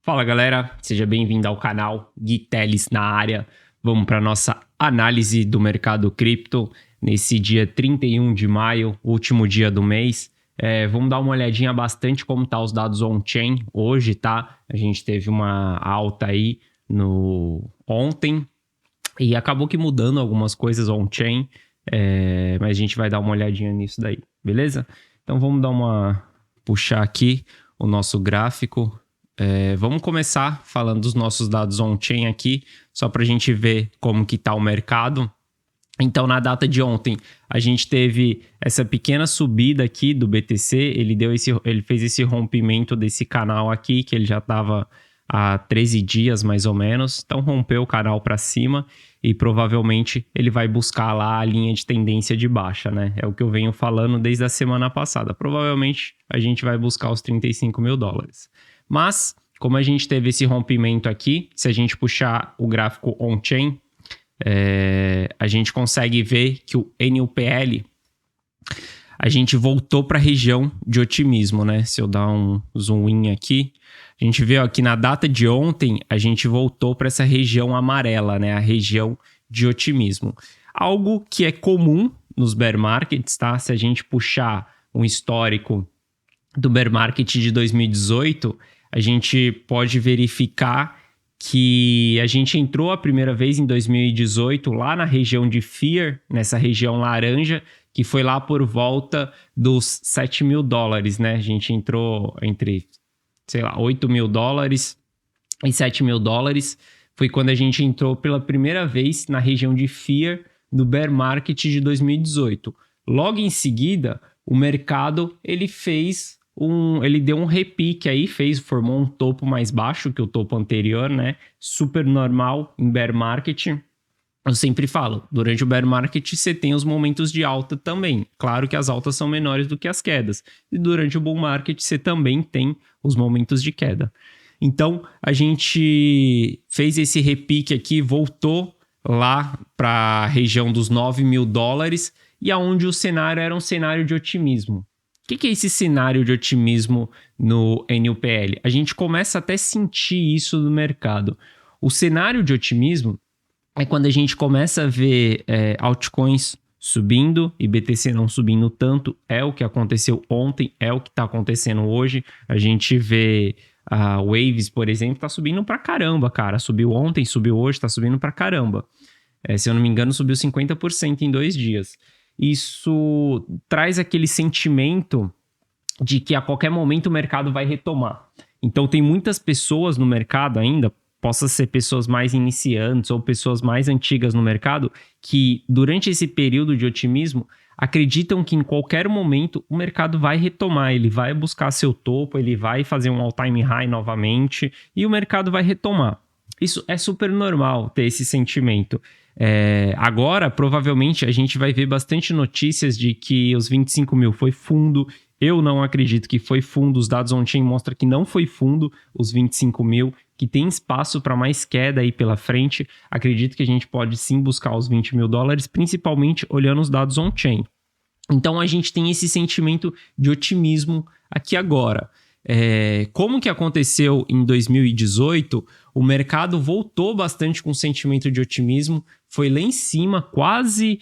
Fala galera, seja bem-vindo ao canal Gui Teles na área. Vamos para nossa análise do mercado cripto nesse dia 31 de maio, último dia do mês. Vamos dar uma olhadinha bastante como tá os dados on-chain hoje, tá? A gente teve uma alta aí ontem e acabou que mudando algumas coisas on-chain, mas a gente vai dar uma olhadinha nisso daí, beleza? Então vamos puxar aqui o nosso gráfico. Vamos começar falando dos nossos dados on-chain aqui, só para a gente ver como que está o mercado. Então, na data de ontem, a gente teve essa pequena subida aqui do BTC, ele fez esse rompimento desse canal aqui, que ele já estava há 13 dias mais ou menos, então rompeu o canal para cima e provavelmente ele vai buscar lá a linha de tendência de baixa, né? É o que eu venho falando desde a semana passada. Provavelmente a gente vai buscar os 35 mil dólares. Mas, como a gente teve esse rompimento aqui, se a gente puxar o gráfico on-chain, a gente consegue ver que o NUPL, a gente voltou para a região de otimismo, né? Se eu dar um zoom in aqui, a gente vê aqui na data de ontem, a gente voltou para essa região amarela, né? A região de otimismo. Algo que é comum nos bear markets, tá? Se a gente puxar um histórico do bear market de 2018, a gente pode verificar que a gente entrou a primeira vez em 2018 lá na região de Fear, nessa região laranja, que foi lá por volta dos 7 mil dólares, né? A gente entrou entre, 8 mil dólares e 7 mil dólares. Foi quando a gente entrou pela primeira vez na região de Fear no bear market de 2018. Logo em seguida, o mercado ele deu um repique aí, formou um topo mais baixo que o topo anterior, né? Super normal em bear market. Eu sempre falo, durante o bear market você tem os momentos de alta também. Claro que as altas são menores do que as quedas. E durante o bull market você também tem os momentos de queda. Então, a gente fez esse repique aqui, voltou lá para a região dos 9 mil dólares e aonde o cenário era um cenário de otimismo. O que é esse cenário de otimismo no NUPL? A gente começa até a sentir isso no mercado. O cenário de otimismo é quando a gente começa a ver altcoins subindo e BTC não subindo tanto. É o que aconteceu ontem, é o que está acontecendo hoje. A gente vê a Waves, por exemplo, está subindo pra caramba, cara. Subiu ontem, subiu hoje, está subindo pra caramba. Se eu não me engano, subiu 50% em 2 dias. Isso traz aquele sentimento de que a qualquer momento o mercado vai retomar. Então tem muitas pessoas no mercado ainda, possa ser pessoas mais iniciantes ou pessoas mais antigas no mercado, que durante esse período de otimismo acreditam que em qualquer momento o mercado vai retomar, ele vai buscar seu topo, ele vai fazer um all-time high novamente e o mercado vai retomar. Isso é super normal ter esse sentimento. Agora, provavelmente, a gente vai ver bastante notícias de que os 25 mil foi fundo. Eu não acredito que foi fundo. Os dados on-chain mostram que não foi fundo os 25 mil, que tem espaço para mais queda aí pela frente. Acredito que a gente pode sim buscar os 20 mil dólares, principalmente olhando os dados on-chain. Então, a gente tem esse sentimento de otimismo aqui agora. Como que aconteceu em 2018, o mercado voltou bastante com sentimento de otimismo, foi lá em cima, quase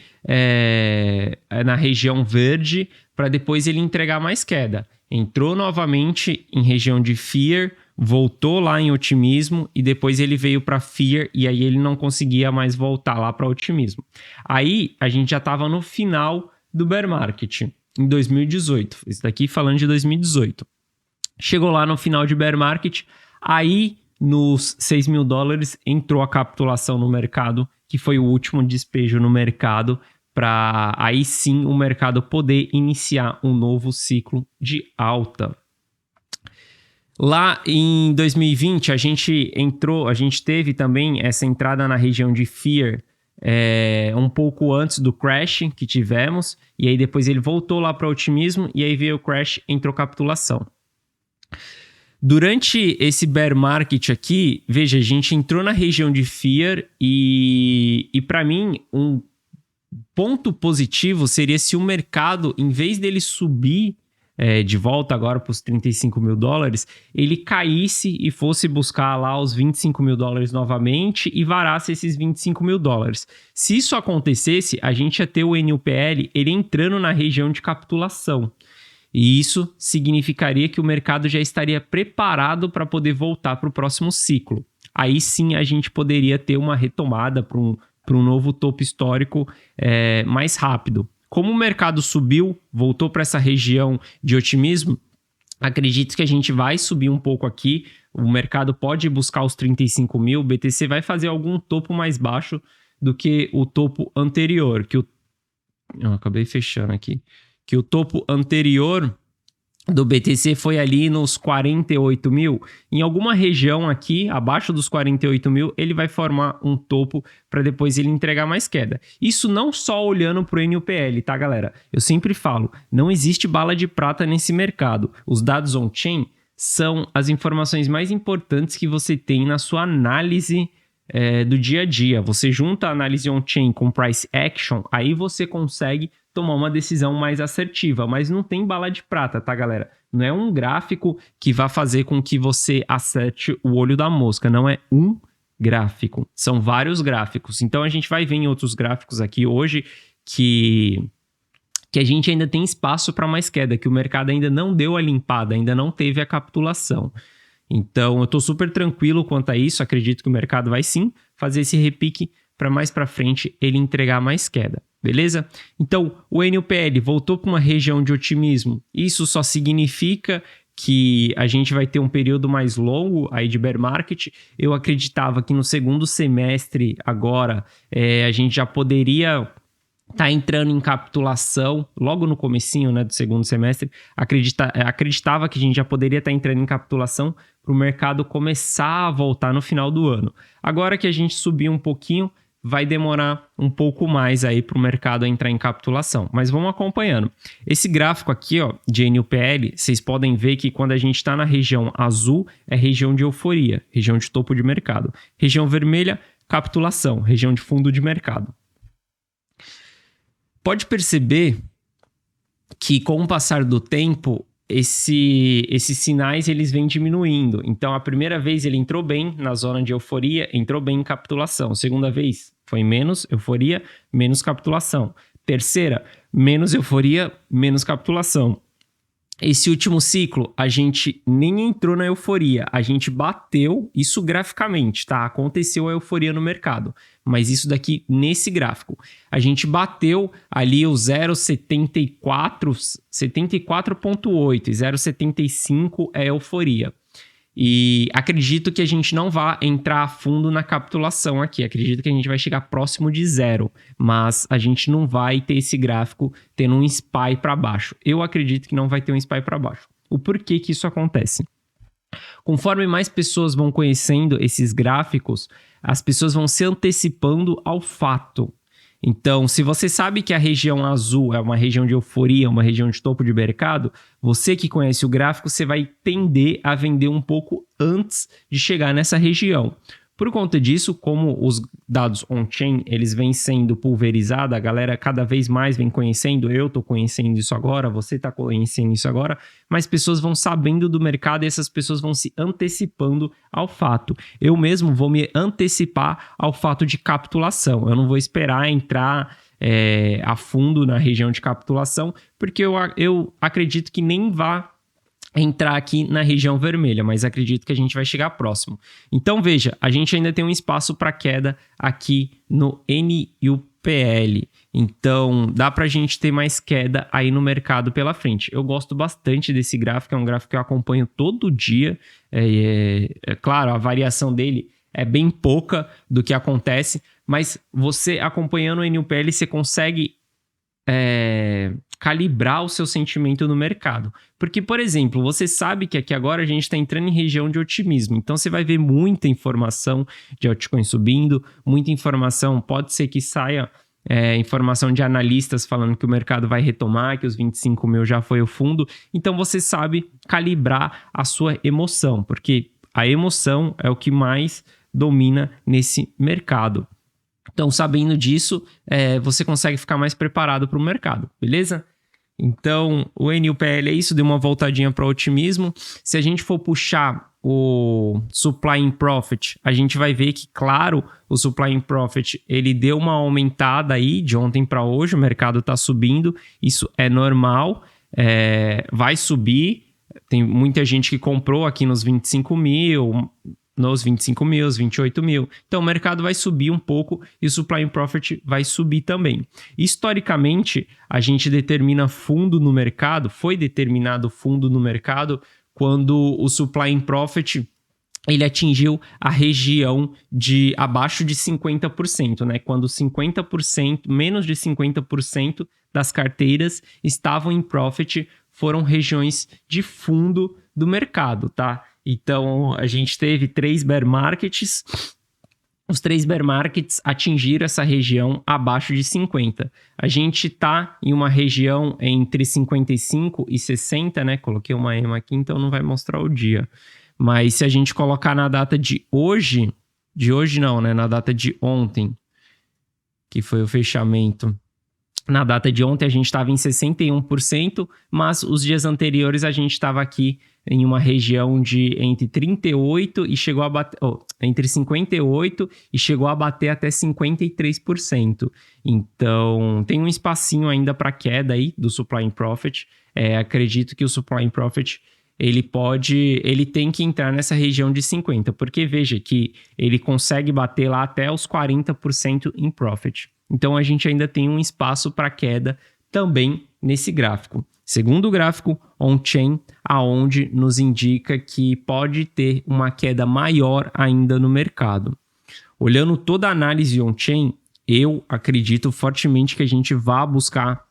na região verde, para depois ele entregar mais queda. Entrou novamente em região de Fear, voltou lá em otimismo e depois ele veio para Fear e aí ele não conseguia mais voltar lá para otimismo. Aí a gente já estava no final do bear market, em 2018. Isso daqui falando de 2018. Chegou lá no final de bear market, aí nos 6 mil dólares entrou a capitulação no mercado, que foi o último despejo no mercado, para aí sim o mercado poder iniciar um novo ciclo de alta. Lá em 2020 a gente teve também essa entrada na região de Fear um pouco antes do crash que tivemos, e aí depois ele voltou lá para otimismo, e aí veio o crash, entrou capitulação. Durante esse bear market aqui, veja, a gente entrou na região de Fear e para mim, um ponto positivo seria se o mercado, em vez dele subir de volta agora para os 35 mil dólares, ele caísse e fosse buscar lá os 25 mil dólares novamente e varasse esses 25 mil dólares. Se isso acontecesse, a gente ia ter o NUPL ele entrando na região de capitulação. E isso significaria que o mercado já estaria preparado para poder voltar para o próximo ciclo. Aí sim a gente poderia ter uma retomada para um novo topo histórico mais rápido. Como o mercado subiu, voltou para essa região de otimismo, acredito que a gente vai subir um pouco aqui. O mercado pode buscar os 35 mil, o BTC vai fazer algum topo mais baixo do que o topo anterior. Acabei fechando aqui. Que o topo anterior do BTC foi ali nos 48 mil. Em alguma região aqui, abaixo dos 48 mil, ele vai formar um topo para depois ele entregar mais queda. Isso não só olhando para o NUPL, tá, galera? Eu sempre falo, não existe bala de prata nesse mercado. Os dados on-chain são as informações mais importantes que você tem na sua análise do dia a dia. Você junta a análise on-chain com price action, aí você consegue tomar uma decisão mais assertiva, mas não tem bala de prata, tá, galera? Não é um gráfico que vai fazer com que você acerte o olho da mosca, não é um gráfico, são vários gráficos. Então a gente vai ver em outros gráficos aqui hoje que a gente ainda tem espaço para mais queda, que o mercado ainda não deu a limpada, ainda não teve a capitulação. Então eu estou super tranquilo quanto a isso, acredito que o mercado vai sim fazer esse repique para mais para frente ele entregar mais queda. Beleza? Então, o NUPL voltou para uma região de otimismo. Isso só significa que a gente vai ter um período mais longo aí de bear market. Eu acreditava que no segundo semestre agora a gente já poderia estar entrando em capitulação logo no comecinho, né, do segundo semestre. Acreditava que a gente já poderia estar entrando em capitulação para o mercado começar a voltar no final do ano. Agora que a gente subiu um pouquinho, vai demorar um pouco mais aí para o mercado entrar em capitulação. Mas vamos acompanhando. Esse gráfico aqui, ó, de NUPL, vocês podem ver que quando a gente está na região azul, é região de euforia, região de topo de mercado. Região vermelha, capitulação, região de fundo de mercado. Pode perceber que com o passar do tempo, esses sinais eles vêm diminuindo. Então, a primeira vez ele entrou bem na zona de euforia, entrou bem em capitulação. Segunda vez, foi menos euforia, menos capitulação. Terceira, menos euforia, menos capitulação. Esse último ciclo, a gente nem entrou na euforia, a gente bateu isso graficamente, tá? Aconteceu a euforia no mercado, mas isso daqui nesse gráfico. A gente bateu ali o 0,74, 74,8 e 0,75 é euforia. E acredito que a gente não vai entrar a fundo na capitulação aqui. Acredito que a gente vai chegar próximo de zero, mas a gente não vai ter esse gráfico tendo um SPY para baixo. Eu acredito que não vai ter um SPY para baixo. O porquê que isso acontece? Conforme mais pessoas vão conhecendo esses gráficos, as pessoas vão se antecipando ao fato. Então, se você sabe que a região azul é uma região de euforia, uma região de topo de mercado, você que conhece o gráfico, você vai tender a vender um pouco antes de chegar nessa região. Por conta disso, como os dados on-chain, eles vêm sendo pulverizados, a galera cada vez mais vem conhecendo, eu estou conhecendo isso agora, você está conhecendo isso agora, mas pessoas vão sabendo do mercado e essas pessoas vão se antecipando ao fato. Eu mesmo vou me antecipar ao fato de capitulação, eu não vou esperar entrar a fundo na região de capitulação, porque eu acredito que nem vá entrar aqui na região vermelha, mas acredito que a gente vai chegar próximo. Então veja, a gente ainda tem um espaço para queda aqui no NUPL. Então dá para a gente ter mais queda aí no mercado pela frente. Eu gosto bastante desse gráfico, é um gráfico que eu acompanho todo dia. Claro, a variação dele é bem pouca do que acontece, mas você acompanhando o NUPL, você consegue calibrar o seu sentimento no mercado. Porque, por exemplo, você sabe que aqui agora a gente está entrando em região de otimismo, então você vai ver muita informação de altcoin subindo, muita informação, pode ser que saia informação de analistas falando que o mercado vai retomar, que os 25 mil já foi o fundo, então você sabe calibrar a sua emoção, porque a emoção é o que mais domina nesse mercado. Então, sabendo disso, você consegue ficar mais preparado para o mercado, beleza? Então, o NUPL é isso, deu uma voltadinha para otimismo. Se a gente for puxar o Supply in Profit, a gente vai ver que, claro, o Supply in Profit, ele deu uma aumentada aí de ontem para hoje, o mercado está subindo, isso é normal, vai subir. Tem muita gente que comprou aqui nos 25 mil, nos 25 mil, os 28 mil. Então, o mercado vai subir um pouco e o Supply in Profit vai subir também. Historicamente, a gente determina fundo no mercado, foi determinado fundo no mercado quando o Supply in Profit ele atingiu a região de abaixo de 50%, né? Quando 50%, menos de 50% das carteiras estavam em profit, foram regiões de fundo do mercado, tá? Então, a gente teve 3 bear markets. Os 3 bear markets atingiram essa região abaixo de 50. A gente está em uma região entre 55 e 60, né? Coloquei uma EMA aqui, então não vai mostrar o dia. Mas se a gente colocar na data de hoje não, né? Na data de ontem, que foi o fechamento. Na data de ontem a gente estava em 61%, mas os dias anteriores a gente estava aqui em uma região de entre 38 e chegou a bater, entre 58 e chegou a bater até 53%. Então, tem um espacinho ainda para queda aí do Supply in Profit. Acredito que o Supply in Profit ele tem que entrar nessa região de 50, porque veja que ele consegue bater lá até os 40% em Profit. Então, a gente ainda tem um espaço para queda também nesse gráfico. Segundo gráfico, on-chain, aonde nos indica que pode ter uma queda maior ainda no mercado. Olhando toda a análise on-chain, eu acredito fortemente que a gente vá buscar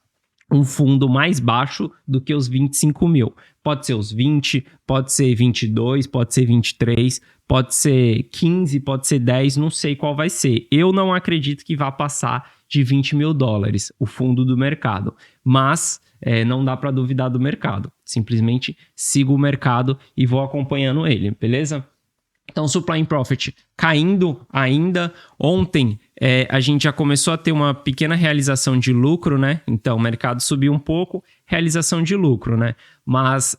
um fundo mais baixo do que os 25 mil. Pode ser os 20, pode ser 22, pode ser 23, pode ser 15, pode ser 10, não sei qual vai ser. Eu não acredito que vá passar de 20 mil dólares o fundo do mercado, mas não dá para duvidar do mercado. Simplesmente sigo o mercado e vou acompanhando ele, beleza? Então, Supply in Profit caindo ainda. Ontem, a gente já começou a ter uma pequena realização de lucro, né? Então, o mercado subiu um pouco, realização de lucro, né? Mas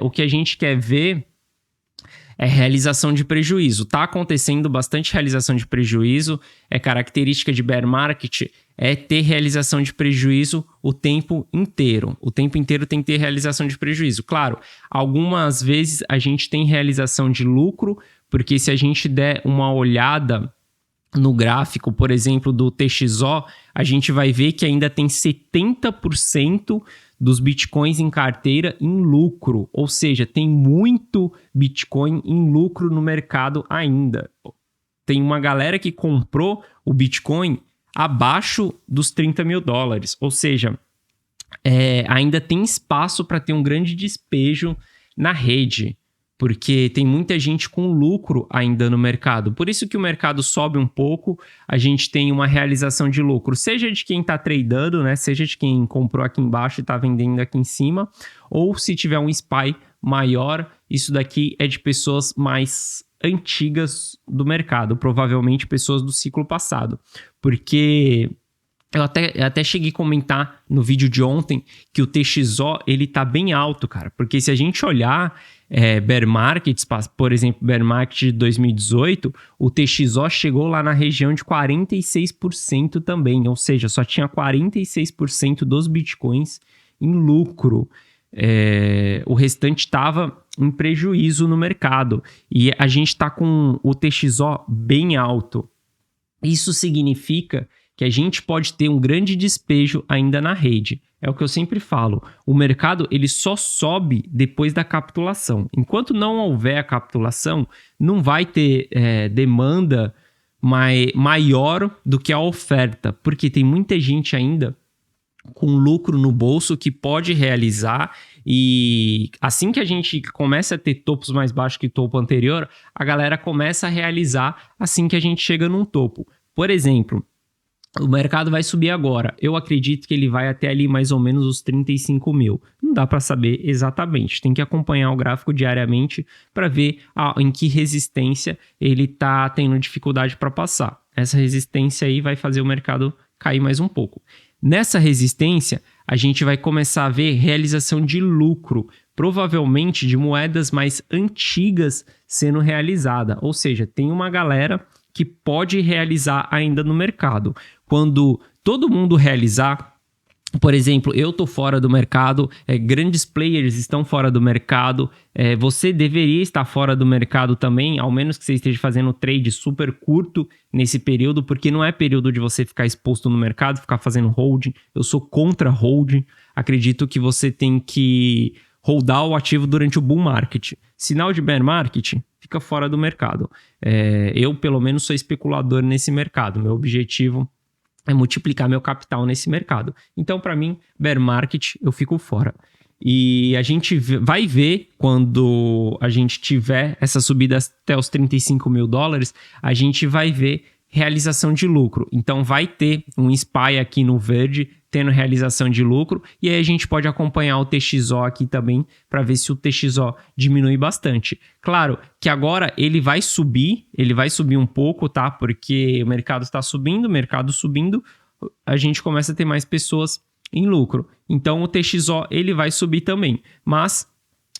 o que a gente quer ver é realização de prejuízo. Tá acontecendo bastante realização de prejuízo. Característica de bear market é ter realização de prejuízo o tempo inteiro. O tempo inteiro tem que ter realização de prejuízo. Claro, algumas vezes a gente tem realização de lucro, porque se a gente der uma olhada no gráfico, por exemplo, do TXO, a gente vai ver que ainda tem 70% dos bitcoins em carteira em lucro. Ou seja, tem muito bitcoin em lucro no mercado ainda. Tem uma galera que comprou o bitcoin abaixo dos 30 mil dólares. Ou seja, ainda tem espaço para ter um grande despejo na rede, porque tem muita gente com lucro ainda no mercado. Por isso que o mercado sobe um pouco, a gente tem uma realização de lucro, seja de quem está tradando, né? Seja de quem comprou aqui embaixo e está vendendo aqui em cima, ou se tiver um SPY maior, isso daqui é de pessoas mais antigas do mercado, provavelmente pessoas do ciclo passado, porque eu até cheguei a comentar no vídeo de ontem que o TXO ele tá bem alto, cara, porque se a gente olhar bear markets, por exemplo, bear market de 2018, o TXO chegou lá na região de 46% também, ou seja, só tinha 46% dos bitcoins em lucro. O restante estava em prejuízo no mercado e a gente está com o TXO bem alto. Isso significa que a gente pode ter um grande despejo ainda na rede. É o que eu sempre falo. O mercado ele só sobe depois da capitulação. Enquanto não houver a capitulação, não vai ter demanda maior do que a oferta, porque tem muita gente ainda com lucro no bolso que pode realizar, e assim que a gente começa a ter topos mais baixos que o topo anterior, a galera começa a realizar assim que a gente chega num topo. Por exemplo, o mercado vai subir agora. Eu acredito que ele vai até ali mais ou menos os 35 mil. Não dá para saber exatamente. Tem que acompanhar o gráfico diariamente para ver em que resistência ele está tendo dificuldade para passar. Essa resistência aí vai fazer o mercado cair mais um pouco. Nessa resistência, a gente vai começar a ver realização de lucro, provavelmente de moedas mais antigas sendo realizada. Ou seja, tem uma galera que pode realizar ainda no mercado. Quando todo mundo realizar, por exemplo, eu estou fora do mercado, grandes players estão fora do mercado, você deveria estar fora do mercado também, ao menos que você esteja fazendo trade super curto nesse período, porque não é período de você ficar exposto no mercado, ficar fazendo holding. Eu sou contra holding, acredito que você tem que holdar o ativo durante o bull market. Sinal de bear market, fica fora do mercado. Eu, pelo menos, sou especulador nesse mercado. Meu objetivo é multiplicar meu capital nesse mercado. Então, para mim, bear market, eu fico fora. E a gente vai ver, quando a gente tiver essa subida até os 35 mil dólares, a gente vai ver realização de lucro. Então, vai ter um SPY aqui no verde, tendo realização de lucro, e aí a gente pode acompanhar o TXO aqui também, para ver se o TXO diminui bastante. Claro que agora ele vai subir um pouco, tá? Porque o mercado está subindo, a gente começa a ter mais pessoas em lucro. Então o TXO ele vai subir também, mas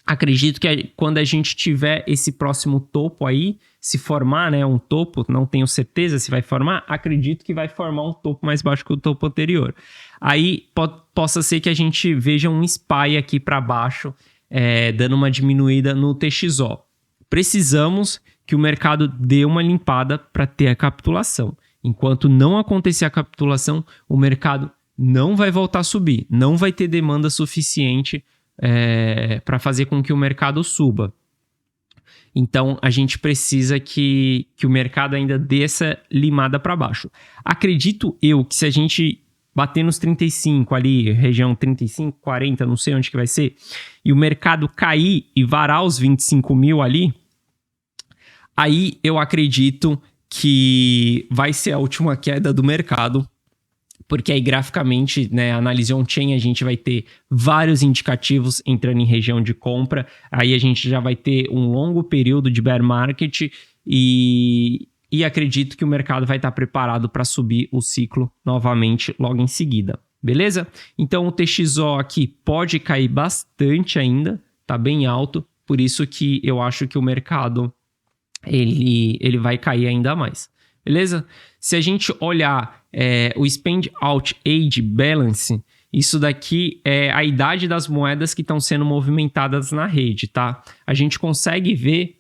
acredito que quando a gente tiver esse próximo topo aí, se formar, né, um topo, não tenho certeza se vai formar, acredito que vai formar um topo mais baixo que o topo anterior. Aí possa ser que a gente veja um SPY aqui para baixo, dando uma diminuída no TXO. Precisamos que o mercado dê uma limpada para ter a capitulação. Enquanto não acontecer a capitulação, o mercado não vai voltar a subir, não vai ter demanda suficiente para fazer com que o mercado suba. Então, a gente precisa que o mercado ainda dê essa limada para baixo. Acredito eu que se a gente bater nos 35 ali, região 35, 40, não sei onde que vai ser, e o mercado cair e varar os 25 mil ali, aí eu acredito que vai ser a última queda do mercado, porque aí graficamente, né, análise on-chain, a gente vai ter vários indicativos entrando em região de compra, aí a gente já vai ter um longo período de bear market e acredito que o mercado vai estar preparado para subir o ciclo novamente logo em seguida, beleza? Então o TXO aqui pode cair bastante ainda, tá bem alto, por isso que eu acho que o mercado ele vai cair ainda mais, beleza? Se a gente olhar o Spend Out Age Balance, isso daqui é a idade das moedas que estão sendo movimentadas na rede, tá? A gente consegue ver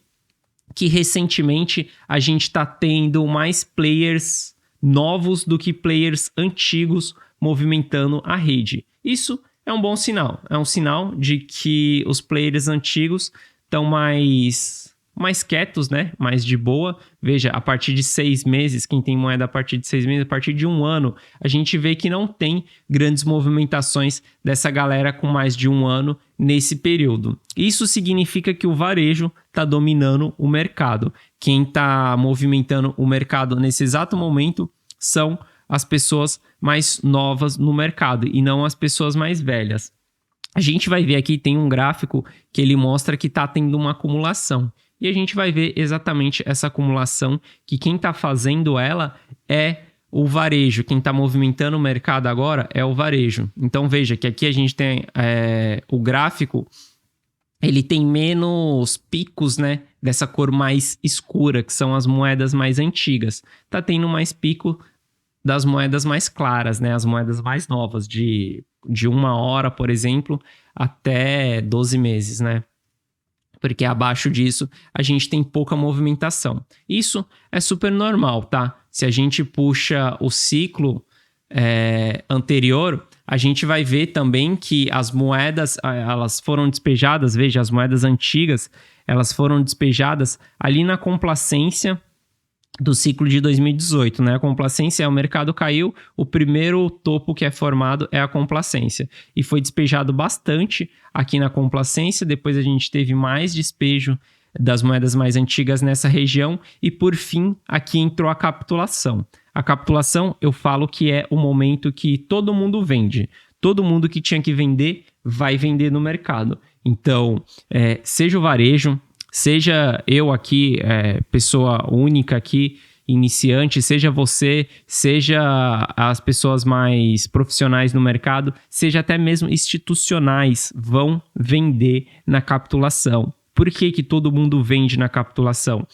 que recentemente a gente está tendo mais players novos do que players antigos movimentando a rede. Isso é um bom sinal, é um sinal de que os players antigos estão mais quietos, né? Mais de boa. Veja, a partir de 6 meses, quem tem moeda a partir de 6 meses, a partir de 1 ano, a gente vê que não tem grandes movimentações dessa galera com mais de 1 ano nesse período. Isso significa que o varejo está dominando o mercado. Quem está movimentando o mercado nesse exato momento são as pessoas mais novas no mercado e não as pessoas mais velhas. A gente vai ver aqui, tem um gráfico que ele mostra que está tendo uma acumulação. E a gente vai ver exatamente essa acumulação, que quem está fazendo ela é o varejo. Quem está movimentando o mercado agora é o varejo. Então veja que aqui a gente tem o gráfico, ele tem menos picos, né, dessa cor mais escura, que são as moedas mais antigas. Está tendo mais pico das moedas mais claras, né, as moedas mais novas, de 1 hora, por exemplo, até 12 meses, né? Porque abaixo disso a gente tem pouca movimentação. Isso é super normal, tá? Se a gente puxa o ciclo anterior, a gente vai ver também que as moedas, elas foram despejadas, veja, as moedas antigas, elas foram despejadas ali na complacência do ciclo de 2018, né? A complacência, o mercado caiu, o primeiro topo que é formado é a complacência. E foi despejado bastante aqui na complacência, depois a gente teve mais despejo das moedas mais antigas nessa região e por fim aqui entrou a capitulação. A capitulação eu falo que é o momento que todo mundo vende. Todo mundo que tinha que vender vai vender no mercado. Então, seja o varejo, seja eu aqui, pessoa única aqui iniciante, seja você, seja as pessoas mais profissionais no mercado, seja até mesmo institucionais, vão vender na capitulação. Por que todo mundo vende na capitulação?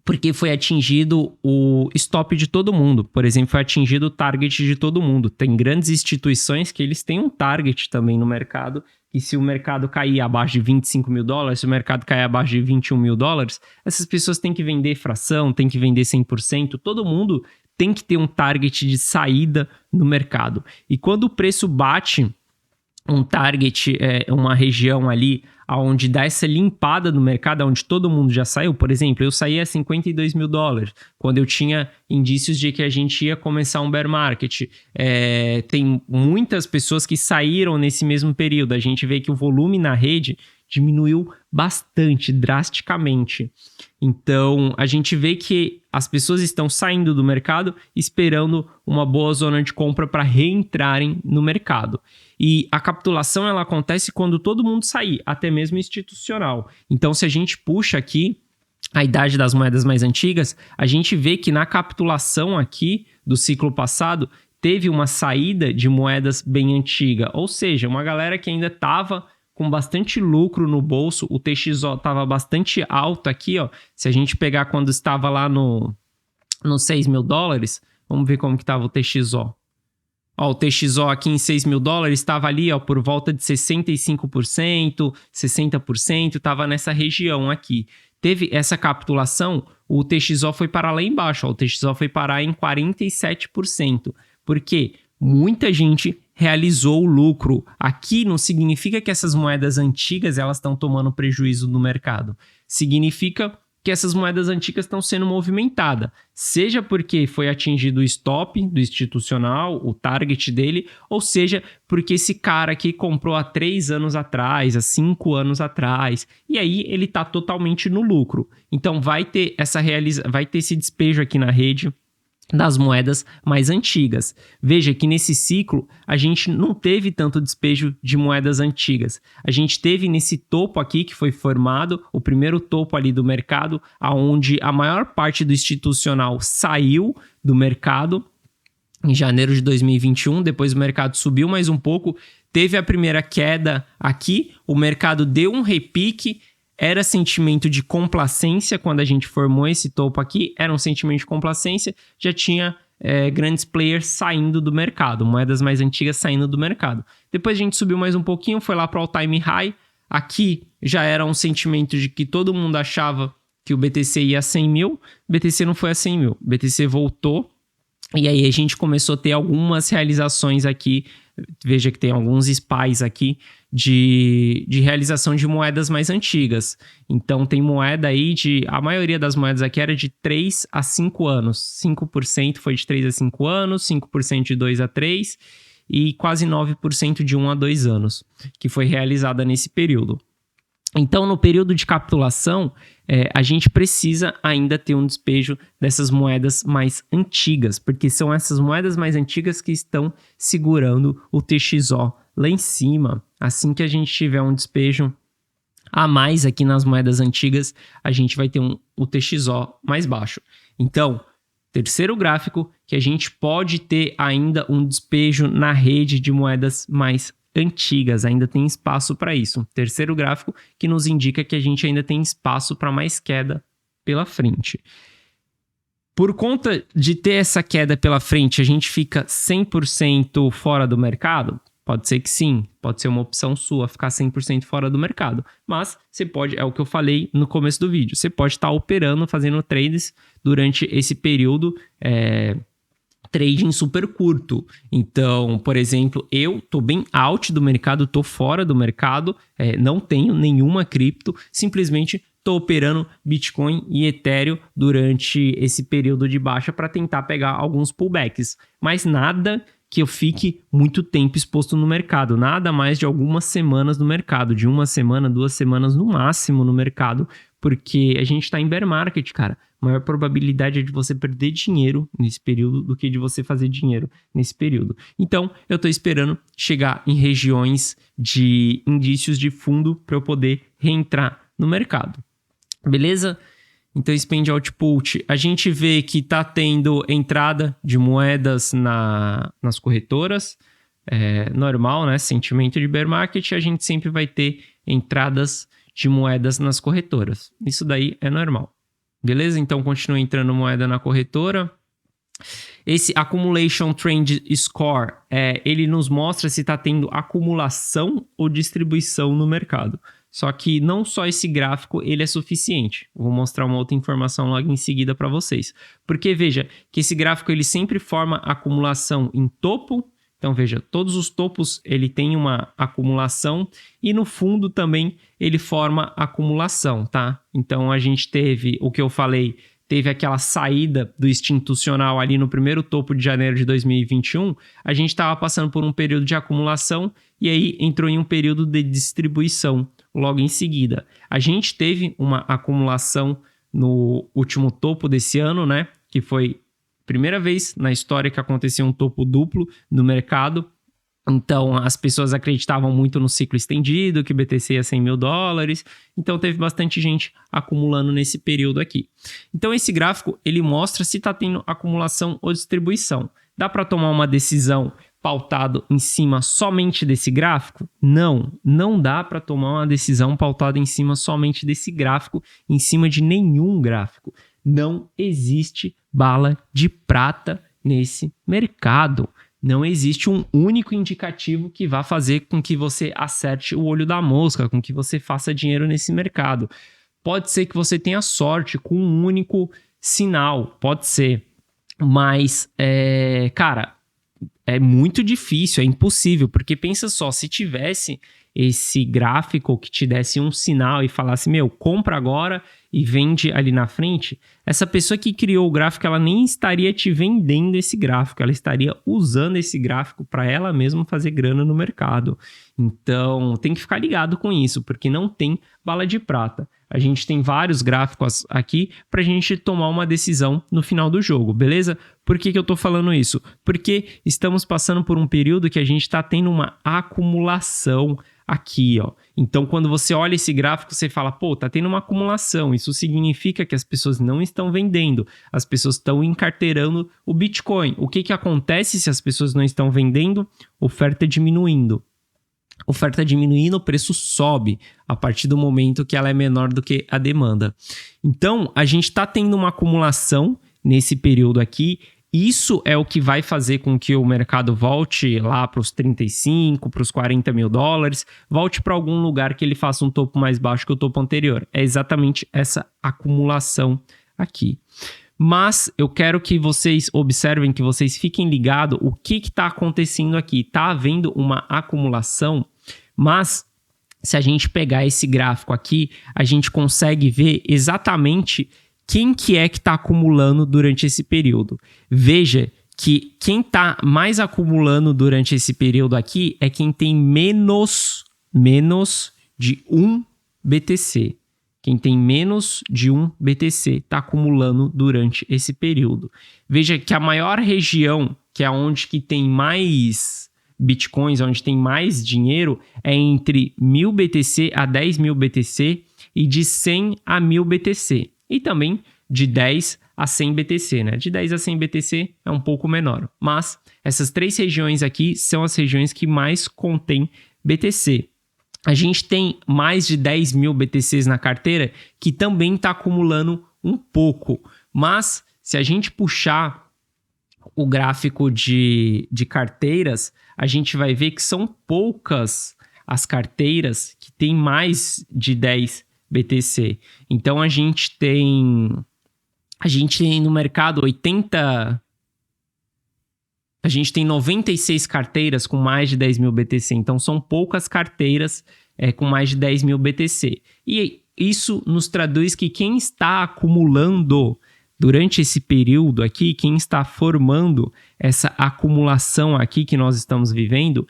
Porque foi atingido o stop de todo mundo. Por exemplo, foi atingido o target de todo mundo. Tem grandes instituições que eles têm um target também no mercado, e se o mercado cair abaixo de 25 mil dólares, se o mercado cair abaixo de 21 mil dólares, essas pessoas têm que vender fração, têm que vender 100%, todo mundo tem que ter um target de saída no mercado. E quando o preço bate um target, uma região ali onde dá essa limpada no mercado, onde todo mundo já saiu. Por exemplo, eu saí a 52 mil dólares, quando eu tinha indícios de que a gente ia começar um bear market. Tem muitas pessoas que saíram nesse mesmo período. A gente vê que o volume na rede diminuiu bastante, drasticamente. Então, a gente vê que as pessoas estão saindo do mercado esperando uma boa zona de compra para reentrarem no mercado. E a capitulação ela acontece quando todo mundo sair, até mesmo institucional. Então, se a gente puxa aqui a idade das moedas mais antigas, a gente vê que na capitulação aqui do ciclo passado, teve uma saída de moedas bem antiga. Ou seja, uma galera que ainda estava com bastante lucro no bolso, o TXO estava bastante alto aqui, ó. Se a gente pegar quando estava lá no 6 mil dólares, vamos ver como que estava o TXO. Ó, o TXO aqui em 6 mil dólares estava ali, ó, por volta de 65%, 60%, estava nessa região aqui. Teve essa capitulação, o TXO foi parar lá embaixo, ó, o TXO foi parar em 47%. Por quê? Muita gente realizou o lucro. Aqui não significa que essas moedas antigas elas estão tomando prejuízo no mercado. Significa que essas moedas antigas estão sendo movimentadas. Seja porque foi atingido o stop do institucional, o target dele, ou seja porque esse cara aqui comprou há 3 anos atrás, há 5 anos atrás, e aí ele está totalmente no lucro. Então vai ter esse despejo aqui na rede das moedas mais antigas. Veja que nesse ciclo a gente não teve tanto despejo de moedas antigas. A gente teve nesse topo aqui que foi formado, o primeiro topo ali do mercado, onde a maior parte do institucional saiu do mercado em janeiro de 2021, depois o mercado subiu mais um pouco, teve a primeira queda aqui, o mercado deu um repique. Era sentimento de complacência quando a gente formou esse topo aqui, era um sentimento de complacência, já tinha grandes players saindo do mercado, moedas mais antigas saindo do mercado. Depois a gente subiu mais um pouquinho, foi lá para o all-time high, aqui já era um sentimento de que todo mundo achava que o BTC ia a 100 mil, BTC não foi a 100 mil, BTC voltou, e aí a gente começou a ter algumas realizações aqui, veja que tem alguns SPYs aqui, de realização de moedas mais antigas. Então tem moeda aí a maioria das moedas aqui era de 3 a 5 anos. 5% foi de 3 a 5 anos, 5% de 2 a 3 e quase 9% de 1 a 2 anos, que foi realizada nesse período. Então, no período de capitulação, a gente precisa ainda ter um despejo dessas moedas mais antigas, porque são essas moedas mais antigas que estão segurando o TXO lá em cima. Assim que a gente tiver um despejo a mais aqui nas moedas antigas, a gente vai ter o TXO mais baixo. Então, terceiro gráfico, que a gente pode ter ainda um despejo na rede de moedas mais antigas, ainda tem espaço para isso. Terceiro gráfico que nos indica que a gente ainda tem espaço para mais queda pela frente. Por conta de ter essa queda pela frente, a gente fica 100% fora do mercado? Pode ser que sim, pode ser uma opção sua ficar 100% fora do mercado, mas você pode, é o que eu falei no começo do vídeo, você pode estar operando, fazendo trades durante esse período, trading super curto. Então, por exemplo, eu tô bem out do mercado, tô fora do mercado, não tenho nenhuma cripto, simplesmente tô operando Bitcoin e Ethereum durante esse período de baixa para tentar pegar alguns pullbacks, mas nada que eu fique muito tempo exposto no mercado, nada mais de algumas semanas no mercado, de 1 semana, 2 semanas no máximo no mercado, porque a gente está em bear market, cara. A maior probabilidade é de você perder dinheiro nesse período do que de você fazer dinheiro nesse período. Então, eu estou esperando chegar em regiões de indícios de fundo para eu poder reentrar no mercado. Beleza? Então, Spend Output, a gente vê que está tendo entrada de moedas nas corretoras. Normal, né? Sentimento de bear market, a gente sempre vai ter entradas de moedas nas corretoras. Isso daí é normal. Beleza? Então, continua entrando moeda na corretora. Esse Accumulation Trend Score, ele nos mostra se está tendo acumulação ou distribuição no mercado. Só que não só esse gráfico ele é suficiente. Vou mostrar uma outra informação logo em seguida para vocês. Porque veja que esse gráfico ele sempre forma acumulação em topo. Então veja, todos os topos ele tem uma acumulação e no fundo também ele forma acumulação, tá? Então a gente teve o que eu falei, teve aquela saída do institucional ali no primeiro topo de janeiro de 2021, a gente estava passando por um período de acumulação e aí entrou em um período de distribuição logo em seguida. A gente teve uma acumulação no último topo desse ano, né? Que foi a primeira vez na história que aconteceu um topo duplo no mercado. Então, as pessoas acreditavam muito no ciclo estendido, que BTC ia $100 mil. Então, teve bastante gente acumulando nesse período aqui. Então, esse gráfico, ele mostra se está tendo acumulação ou distribuição. Dá para tomar uma decisão pautado em cima somente desse gráfico? Não dá para tomar uma decisão pautada em cima somente desse gráfico, em cima de nenhum gráfico. Não existe bala de prata nesse mercado. Não existe um único indicativo que vá fazer com que você acerte o olho da mosca, com que você faça dinheiro nesse mercado. Pode ser que você tenha sorte com um único sinal, pode ser. Mas, cara, é muito difícil, é impossível, porque pensa só, se tivesse esse gráfico que te desse um sinal e falasse, compra agora e vende ali na frente, essa pessoa que criou o gráfico, ela nem estaria te vendendo esse gráfico, ela estaria usando esse gráfico para ela mesma fazer grana no mercado. Então, tem que ficar ligado com isso, porque não tem bala de prata. A gente tem vários gráficos aqui para a gente tomar uma decisão no final do jogo, beleza? Por que eu estou falando isso? Porque estamos passando por um período que a gente está tendo uma acumulação aqui, ó. Então, quando você olha esse gráfico, você fala, tá tendo uma acumulação. Isso significa que as pessoas não estão vendendo. As pessoas estão encarteirando o Bitcoin. O que acontece se as pessoas não estão vendendo? Oferta diminuindo. Oferta diminuindo, o preço sobe a partir do momento que ela é menor do que a demanda. Então, a gente está tendo uma acumulação nesse período aqui. Isso é o que vai fazer com que o mercado volte lá para os 35, para os $40 mil, volte para algum lugar que ele faça um topo mais baixo que o topo anterior. É exatamente essa acumulação aqui. Mas eu quero que vocês observem, que vocês fiquem ligados o que está acontecendo aqui. Está havendo uma acumulação, mas se a gente pegar esse gráfico aqui, a gente consegue ver exatamente quem que é que está acumulando durante esse período. Veja que quem está mais acumulando durante esse período aqui é quem tem menos de 1 BTC. Quem tem menos de 1 BTC está acumulando durante esse período. Veja que a maior região, que é onde que tem mais bitcoins, onde tem mais dinheiro, é entre 1.000 BTC a 10 mil BTC e de 100 a 1.000 BTC. E também de 10 a 100 BTC, né? De 10 a 100 BTC é um pouco menor. Mas essas três regiões aqui são as regiões que mais contêm BTC. A gente tem mais de 10 mil BTCs na carteira que também está acumulando um pouco. Mas se a gente puxar o gráfico de carteiras, a gente vai ver que são poucas as carteiras que têm mais de 10 BTC. Então a gente tem no mercado 96 carteiras com mais de 10 mil BTC. Então são poucas carteiras com mais de 10 mil BTC. E isso nos traduz que quem está acumulando durante esse período aqui, quem está formando essa acumulação aqui que nós estamos vivendo,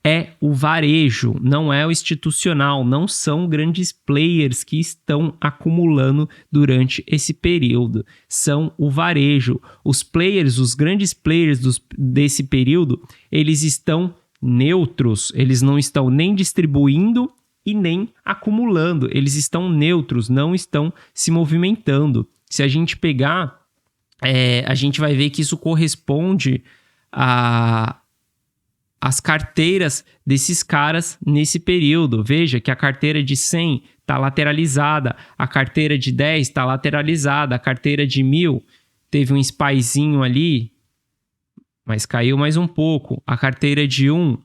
é o varejo, não é o institucional, não são grandes players que estão acumulando durante esse período, são o varejo. Os players, os grandes players desse período, eles estão neutros, eles não estão nem distribuindo e nem acumulando. Eles estão neutros, não estão se movimentando. Se a gente pegar, a gente vai ver que isso corresponde às carteiras desses caras nesse período. Veja que a carteira de 100 está lateralizada, a carteira de 10 está lateralizada, a carteira de 1.000 teve um spyzinho ali, mas caiu mais um pouco. A carteira de 1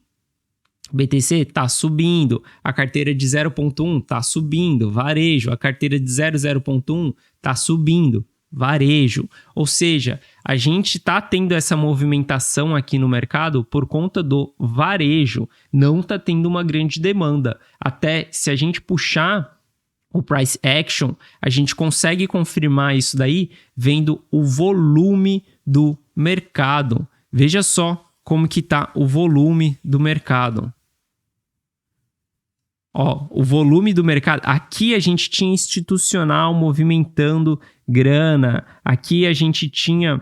BTC está subindo, a carteira de 0.1 está subindo, varejo, a carteira de 0.1 está subindo, varejo. Ou seja, a gente está tendo essa movimentação aqui no mercado por conta do varejo, não está tendo uma grande demanda. Até se a gente puxar o price action, a gente consegue confirmar isso daí vendo o volume do mercado. Veja só como que está o volume do mercado. Ó, o volume do mercado. Aqui a gente tinha institucional movimentando grana. Aqui a gente tinha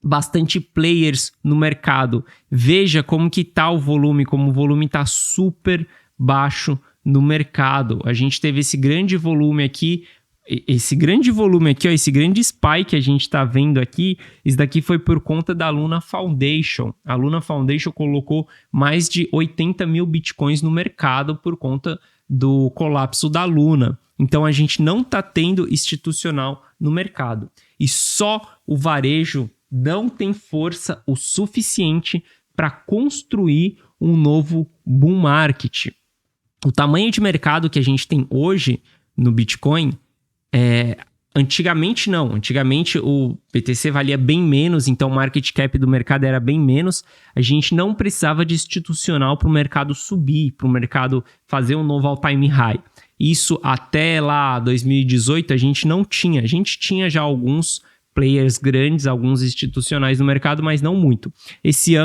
bastante players no mercado. Veja como que tá o volume, como o volume tá super baixo no mercado. A gente teve esse grande volume aqui, esse grande SPY que a gente está vendo aqui, isso daqui foi por conta da Luna Foundation. A Luna Foundation colocou mais de 80 mil bitcoins no mercado por conta do colapso da Luna. Então a gente não está tendo institucional no mercado. E só o varejo não tem força o suficiente para construir um novo bull market. O tamanho de mercado que a gente tem hoje no Bitcoin, antigamente não. Antigamente o BTC valia bem menos, então o market cap do mercado era bem menos. A gente não precisava de institucional para o mercado subir, para o mercado fazer um novo all-time high. Isso até lá 2018 a gente não tinha. A gente tinha já alguns players grandes, alguns institucionais no mercado, mas não muito. Esse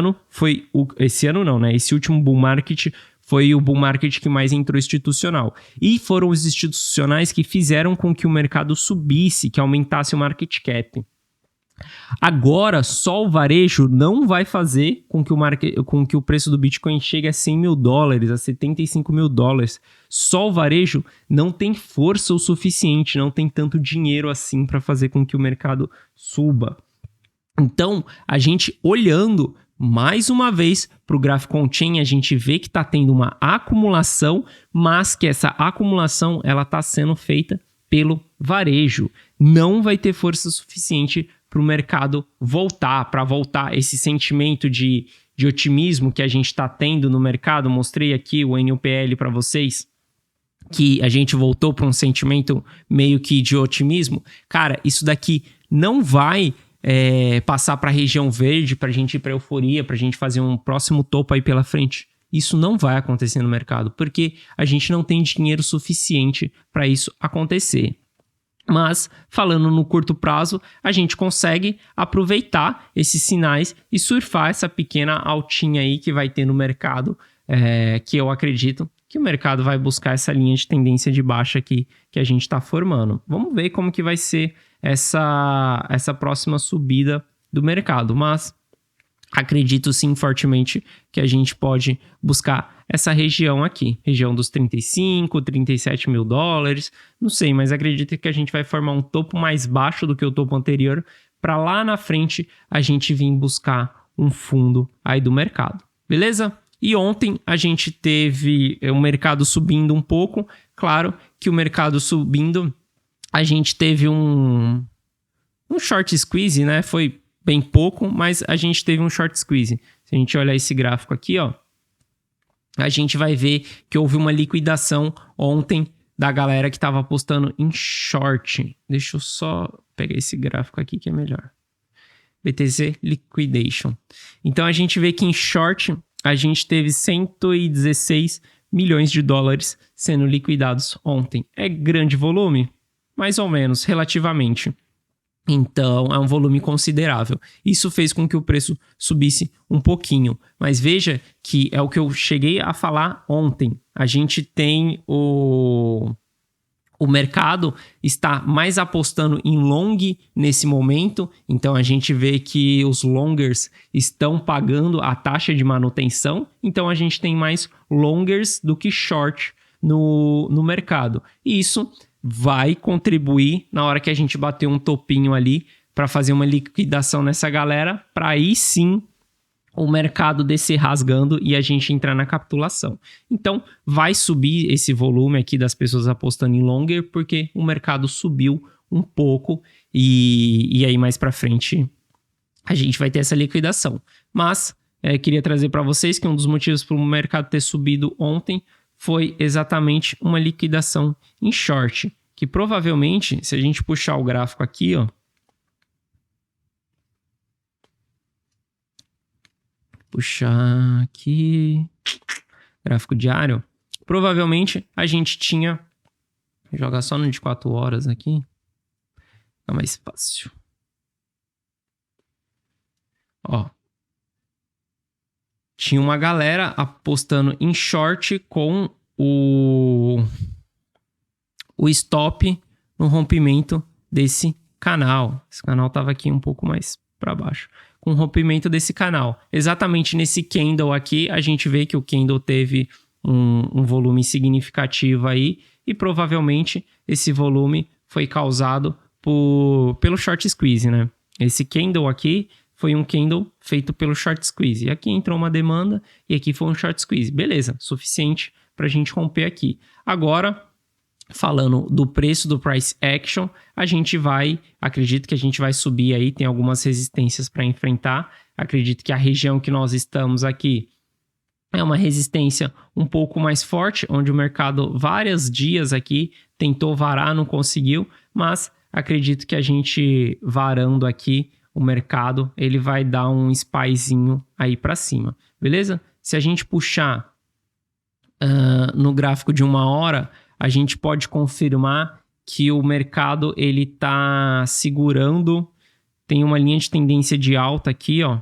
último bull market foi o bull market que mais entrou institucional. E foram os institucionais que fizeram com que o mercado subisse, que aumentasse o market cap. Agora, só o varejo não vai fazer com que o preço do Bitcoin chegue a $100 mil, a $75 mil. Só o varejo não tem força o suficiente, não tem tanto dinheiro assim para fazer com que o mercado suba. Então, a gente olhando mais uma vez para o gráfico on-chain, a gente vê que está tendo uma acumulação, mas que essa acumulação ela está sendo feita pelo varejo. Não vai ter força suficiente para o mercado voltar, esse sentimento de otimismo que a gente está tendo no mercado. Mostrei aqui o NUPL para vocês, que a gente voltou para um sentimento meio que de otimismo. Cara, isso daqui não vai passar para a região verde, para a gente ir para euforia, para a gente fazer um próximo topo aí pela frente. Isso não vai acontecer no mercado, porque a gente não tem dinheiro suficiente para isso acontecer. Mas, falando no curto prazo, a gente consegue aproveitar esses sinais e surfar essa pequena altinha aí que vai ter no mercado, que eu acredito que o mercado vai buscar essa linha de tendência de baixa aqui que a gente está formando. Vamos ver como que vai ser essa próxima subida do mercado, mas acredito sim fortemente que a gente pode buscar essa região aqui, região dos 35, 37 mil dólares, não sei, mas acredito que a gente vai formar um topo mais baixo do que o topo anterior, para lá na frente a gente vir buscar um fundo aí do mercado, beleza? E ontem a gente teve o mercado subindo um pouco, claro que o mercado subindo, a gente teve um short squeeze, né? Foi bem pouco, mas a gente teve um short squeeze. Se a gente olhar esse gráfico aqui, ó, a gente vai ver que houve uma liquidação ontem da galera que estava apostando em short. Deixa eu só pegar esse gráfico aqui que é melhor. BTC Liquidation. Então a gente vê que em short a gente teve 116 milhões de dólares sendo liquidados ontem. É grande volume? Mais ou menos, relativamente. Então, é um volume considerável. Isso fez com que o preço subisse um pouquinho. Mas veja que é o que eu cheguei a falar ontem. A gente tem o mercado está mais apostando em long nesse momento. Então, a gente vê que os longers estão pagando a taxa de manutenção. Então, a gente tem mais longers do que short no mercado. E isso vai contribuir na hora que a gente bater um topinho ali para fazer uma liquidação nessa galera, para aí sim o mercado descer rasgando e a gente entrar na capitulação. Então, vai subir esse volume aqui das pessoas apostando em longer, porque o mercado subiu um pouco e aí mais para frente a gente vai ter essa liquidação. Mas, queria trazer para vocês que um dos motivos para o mercado ter subido ontem foi exatamente uma liquidação em short, que provavelmente, se a gente puxar o gráfico aqui, ó, puxar aqui, gráfico diário, provavelmente a gente tinha, vou jogar só no de 4 horas aqui, fica mais fácil. Ó, tinha uma galera apostando em short com o stop no rompimento desse canal. Esse canal estava aqui um pouco mais para baixo. Com o rompimento desse canal. Exatamente nesse candle aqui, a gente vê que o candle teve um volume significativo aí e provavelmente esse volume foi causado pelo short squeeze, né? Esse candle aqui foi um candle feito pelo short squeeze. E aqui entrou uma demanda e aqui foi um short squeeze. Beleza, suficiente para a gente romper aqui. Agora, falando do preço do price action, acredito que a gente vai subir aí, tem algumas resistências para enfrentar. Acredito que a região que nós estamos aqui é uma resistência um pouco mais forte, onde o mercado vários dias aqui tentou varar, não conseguiu, mas acredito que a gente varando aqui, o mercado, ele vai dar um spyzinho aí para cima, beleza? Se a gente puxar no gráfico de 1 hora, a gente pode confirmar que o mercado ele tá segurando, tem uma linha de tendência de alta aqui, ó,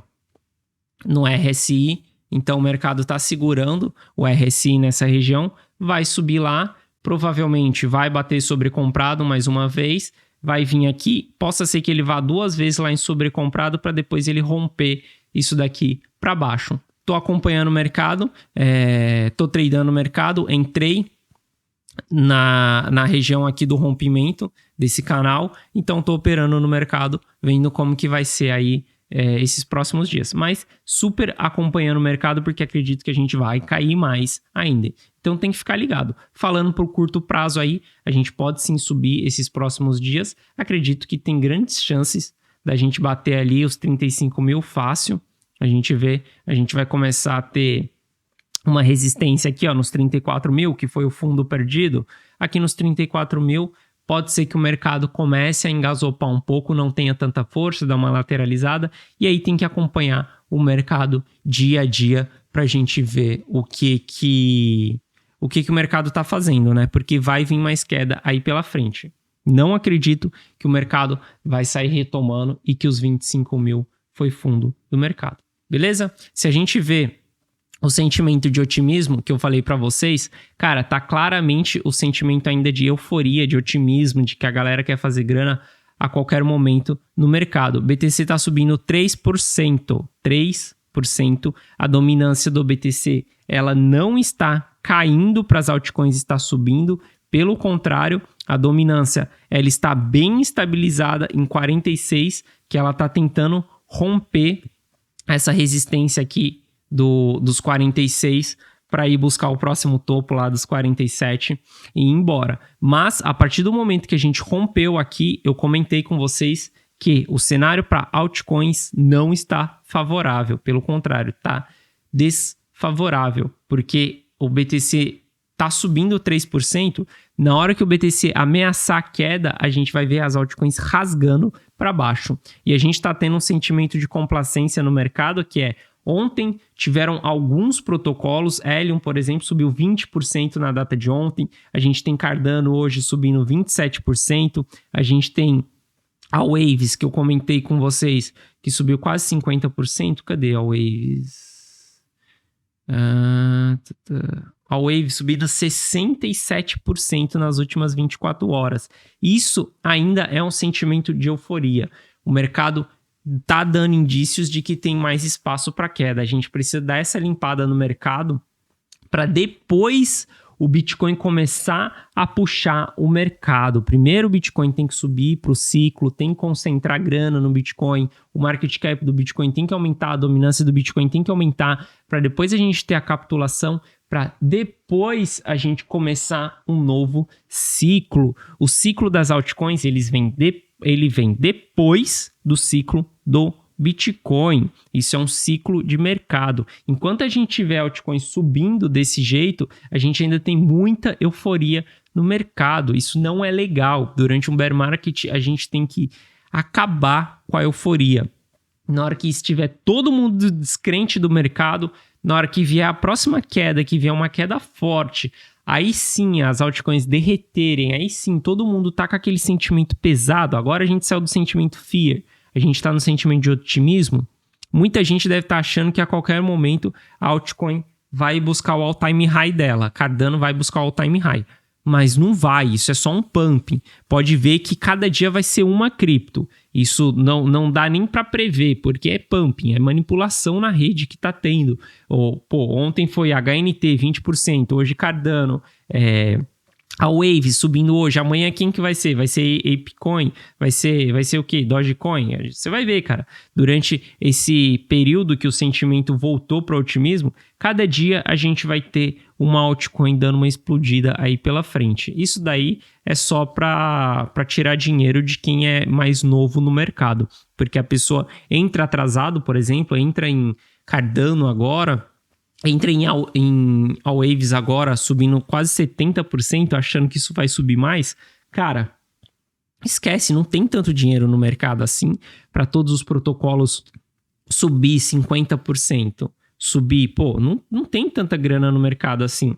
no RSI, então o mercado tá segurando o RSI nessa região, vai subir lá, provavelmente vai bater sobrecomprado mais uma vez, vai vir aqui, possa ser que ele vá 2 vezes lá em sobrecomprado para depois ele romper isso daqui para baixo. Tô acompanhando o mercado, tô tradando o mercado, entrei na região aqui do rompimento desse canal, então tô operando no mercado, vendo como que vai ser aí esses próximos dias, mas super acompanhando o mercado porque acredito que a gente vai cair mais ainda, então tem que ficar ligado. Falando por curto prazo aí, a gente pode sim subir esses próximos dias, acredito que tem grandes chances da gente bater ali os 35 mil fácil, a gente vai começar a ter uma resistência aqui, ó, nos 34 mil, que foi o fundo perdido, aqui nos 34 mil, pode ser que o mercado comece a engasopar um pouco, não tenha tanta força, dá uma lateralizada, e aí tem que acompanhar o mercado dia a dia para a gente ver o que o mercado está fazendo, né? Porque vai vir mais queda aí pela frente. Não acredito que o mercado vai sair retomando e que os 25 mil foi fundo do mercado. Beleza? Se a gente vê o sentimento de otimismo que eu falei para vocês, cara, tá claramente o sentimento ainda de euforia, de otimismo, de que a galera quer fazer grana a qualquer momento no mercado. O BTC tá subindo 3%. 3%. A dominância do BTC, ela não está caindo para as altcoins, está subindo. Pelo contrário, a dominância, ela está bem estabilizada em 46, que ela tá tentando romper essa resistência aqui dos 46 para ir buscar o próximo topo lá dos 47 e ir embora. Mas a partir do momento que a gente rompeu aqui, eu comentei com vocês que o cenário para altcoins não está favorável. Pelo contrário, está desfavorável, porque o BTC está subindo 3%. Na hora que o BTC ameaçar a queda, a gente vai ver as altcoins rasgando para baixo. E a gente está tendo um sentimento de complacência no mercado, que é: ontem tiveram alguns protocolos, Helium, por exemplo, subiu 20% na data de ontem, a gente tem Cardano hoje subindo 27%, a gente tem a Waves, que eu comentei com vocês, que subiu quase 50%, cadê a Waves? A Waves subindo 67% nas últimas 24 horas. Isso ainda é um sentimento de euforia. O mercado tá dando indícios de que tem mais espaço para queda. A gente precisa dar essa limpada no mercado para depois o Bitcoin começar a puxar o mercado. Primeiro o Bitcoin tem que subir para o ciclo, tem que concentrar grana no Bitcoin, o market cap do Bitcoin tem que aumentar, a dominância do Bitcoin tem que aumentar, para depois a gente ter a capitulação, para depois a gente começar um novo ciclo. O ciclo das altcoins ele vem depois do ciclo do Bitcoin. Isso é um ciclo de mercado. Enquanto a gente tiver altcoins subindo desse jeito, a gente ainda tem muita euforia no mercado. Isso não é legal. Durante um bear market, a gente tem que acabar com a euforia. Na hora que estiver todo mundo descrente do mercado, na hora que vier a próxima queda, que vier uma queda forte, aí sim as altcoins derreterem, aí sim todo mundo tá com aquele sentimento pesado. Agora a gente saiu do sentimento fear, a gente está no sentimento de otimismo. Muita gente deve estar achando que a qualquer momento a altcoin vai buscar o all-time high dela. Cardano vai buscar o all-time high. Mas não vai, isso é só um pumping. Pode ver que cada dia vai ser uma cripto. Isso não dá nem para prever, porque é pumping, é manipulação na rede que está tendo. Ontem foi HNT 20%, hoje Cardano, a Wave subindo hoje, amanhã quem que vai ser? Vai ser ApeCoin? Vai ser o quê? Dogecoin? Você vai ver, cara. Durante esse período que o sentimento voltou para o otimismo, cada dia a gente vai ter uma altcoin dando uma explodida aí pela frente. Isso daí é só para tirar dinheiro de quem é mais novo no mercado. Porque a pessoa entra atrasado, por exemplo, entra em Cardano agora, entra em Waves agora, subindo quase 70%, achando que isso vai subir mais. Cara, esquece, não tem tanto dinheiro no mercado assim para todos os protocolos subir 50%. Subir, não tem tanta grana no mercado assim.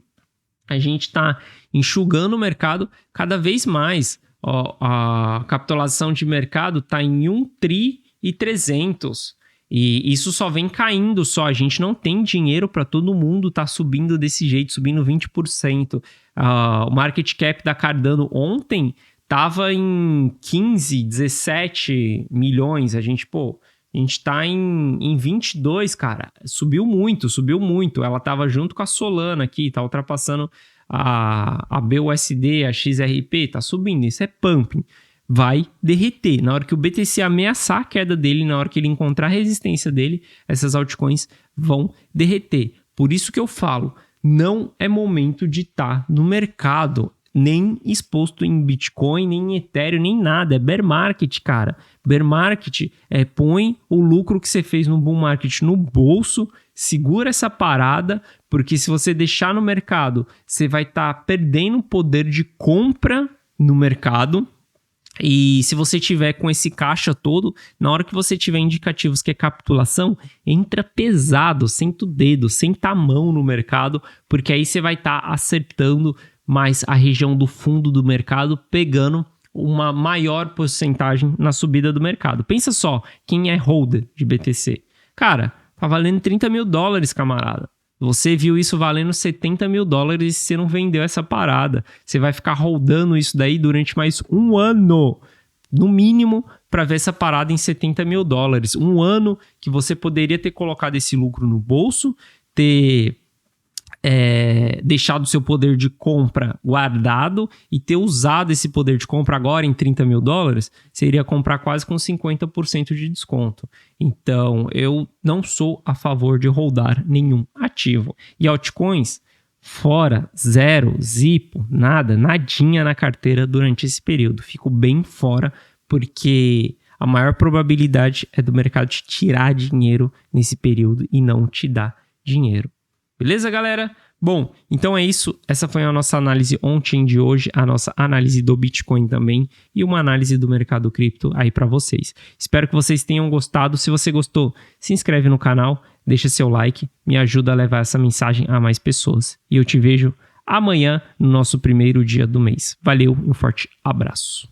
A gente tá enxugando o mercado cada vez mais. A capitalização de mercado tá em 1 tri e 300. E isso só vem caindo só. A gente não tem dinheiro para todo mundo tá subindo desse jeito, subindo 20%. O market cap da Cardano ontem tava em 15, 17 milhões. A gente tá em 22, cara. Subiu muito. Ela tava junto com a Solana aqui, tá ultrapassando a BUSD, a XRP, tá subindo. Isso é pumping. Vai derreter. Na hora que o BTC ameaçar a queda dele, na hora que ele encontrar a resistência dele, essas altcoins vão derreter. Por isso que eu falo, não é momento de estar no mercado, nem exposto em Bitcoin, nem em Ethereum, nem nada. É bear market, cara. Bear market põe o lucro que você fez no bull market no bolso, segura essa parada, porque se você deixar no mercado, você vai estar perdendo o poder de compra no mercado. E se você tiver com esse caixa todo, na hora que você tiver indicativos que é capitulação, entra pesado, senta o dedo, senta a mão no mercado, porque aí você vai estar acertando mais a região do fundo do mercado, pegando uma maior porcentagem na subida do mercado. Pensa só, quem é holder de BTC? Cara, tá valendo $30 mil, camarada. Você viu isso valendo $70 mil e você não vendeu essa parada. Você vai ficar holdando isso daí durante mais um ano, no mínimo, para ver essa parada em $70 mil. Um ano que você poderia ter colocado esse lucro no bolso, ter deixado o seu poder de compra guardado e ter usado esse poder de compra agora em $30 mil, você iria comprar quase com 50% de desconto. Então, eu não sou a favor de holdar nenhum ativo. E altcoins, fora, zero, zipo, nada, nadinha na carteira durante esse período. Fico bem fora, porque a maior probabilidade é do mercado te tirar dinheiro nesse período e não te dar dinheiro. Beleza, galera? Bom, então é isso. Essa foi a nossa análise on-chain de hoje, a nossa análise do Bitcoin também e uma análise do mercado cripto aí para vocês. Espero que vocês tenham gostado. Se você gostou, se inscreve no canal, deixa seu like, me ajuda a levar essa mensagem a mais pessoas. E eu te vejo amanhã no nosso primeiro dia do mês. Valeu e um forte abraço.